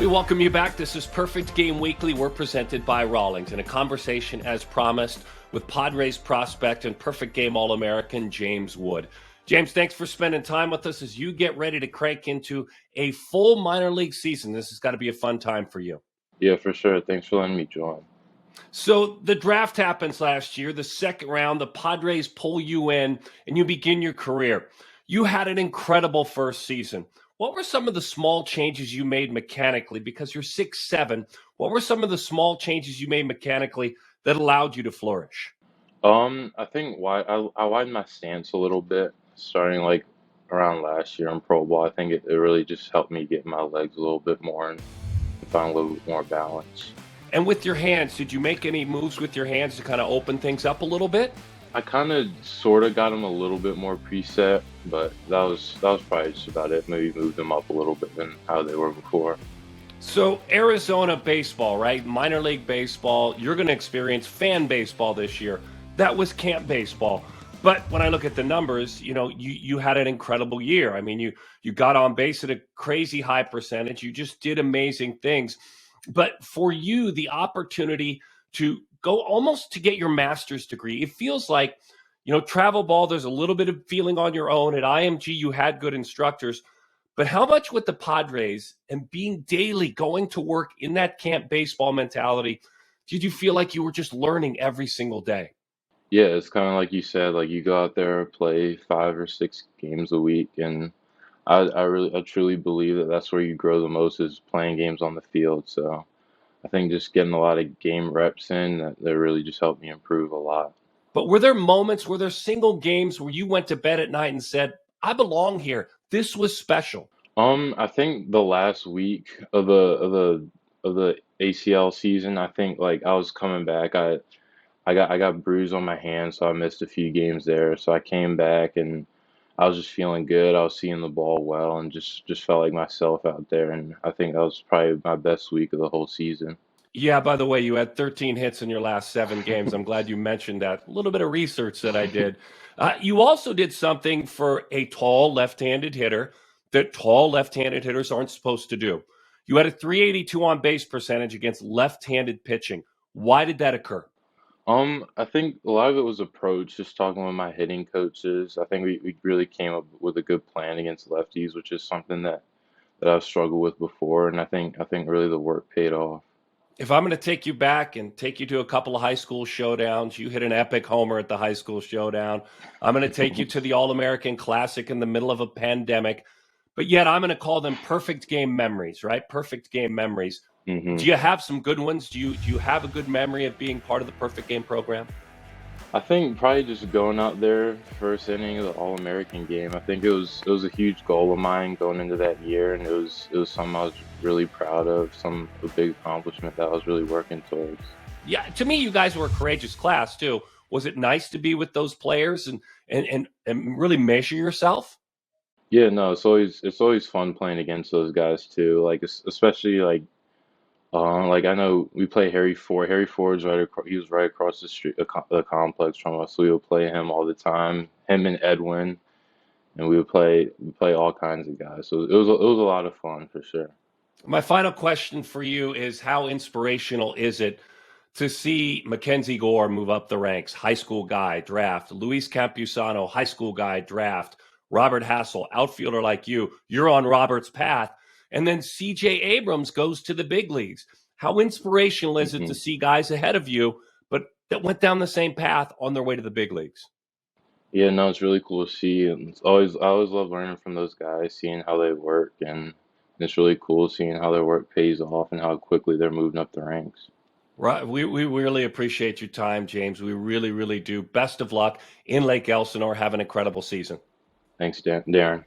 We welcome you back. This is Perfect Game Weekly. We're presented by Rawlings in a conversation, as promised, with Padres prospect and Perfect Game All-American James Wood. James, thanks for spending time with us as you get ready to crank into a full minor league season. This has got to be a fun time for you. Yeah, for sure. Thanks for letting me join. So the draft happens last year, the second round, the Padres pull you in, and you begin your career. You had an incredible first season. What were some of the small changes you made mechanically? Because you're 6'7", what were some of the small changes you made mechanically that allowed you to flourish? I think I widened my stance a little bit starting like around last year in pro ball. I think it really just helped me get my legs a little bit more and find a little bit more balance. And with your hands, did you make any moves with your hands to kind of open things up a little bit? I kind of sort of got them a little bit more preset, but that was probably just about it. Maybe moved them up a little bit than how they were before. So Arizona baseball, right? Minor league baseball. You're going to experience fan baseball this year. That was camp baseball. But when I look at the numbers, you had an incredible year. I mean, you got on base at a crazy high percentage. You just did amazing things. But for you, the opportunity to go almost to get your master's degree, it feels like, travel ball, there's a little bit of feeling on your own. At IMG, you had good instructors. But how much with the Padres and being daily going to work in that camp baseball mentality, did you feel like you were just learning every single day? Yeah, it's kind of like you said, like you go out there, play 5 or 6 games a week, and I truly believe that that's where you grow the most is playing games on the field. So I think just getting a lot of game reps in that really just helped me improve a lot. But were there moments, were there single games where you went to bed at night and said, I belong here. This was special. I think the last week of the ACL season, I think like I was coming back. I got bruised on my hand, so I missed a few games there. So I came back and I was just feeling good. I was seeing the ball well and just felt like myself out there. And I think that was probably my best week of the whole season. Yeah, by the way, you had 13 hits in your last 7 games. I'm glad you mentioned that. A little bit of research that I did. You also did something for a tall left-handed hitter that tall left-handed hitters aren't supposed to do. You had a 382 on base percentage against left-handed pitching. Why did that occur? I think a lot of it was approach, just talking with my hitting coaches. I think we really came up with a good plan against lefties, which is something that I've struggled with before, and I think really the work paid off. If I'm going to take you back and take you to a couple of high school showdowns, you hit an epic homer at the high school showdown. I'm going to take you to the All-American Classic in the middle of a pandemic. But yet I'm going to call them perfect game memories, right? Perfect game memories. hmm Do you have some good ones? Do you have a good memory of being part of the perfect game program? I think probably just going out there first inning of the All-American game. I think it was a huge goal of mine going into that year, and it was something I was really proud of, a big accomplishment that I was really working towards. Yeah, to me, you guys were a courageous class too. Was it nice to be with those players and really measure yourself? Yeah, no, it's always fun playing against those guys too. Like especially like I know we play Harry Ford. Harry Ford's he was right across the street, the complex from us. So we would play him all the time. Him and Edwin, and we play all kinds of guys. So it was a lot of fun for sure. My final question for you is how inspirational is it to see Mackenzie Gore move up the ranks, high school guy, draft, Luis Campusano, high school guy, draft, Robert Hassel, outfielder like you're on Robert's path, and then CJ Abrams goes to the big leagues. How inspirational is it to hmm see guys ahead of you, but that went down the same path on their way to the big leagues? Yeah, no, it's really cool to see. And I always love learning from those guys, seeing how they work, and it's really cool seeing how their work pays off and how quickly they're moving up the ranks. Right. We really appreciate your time, James. We really, really do. Best of luck in Lake Elsinore. Have an incredible season. Thanks, Darren.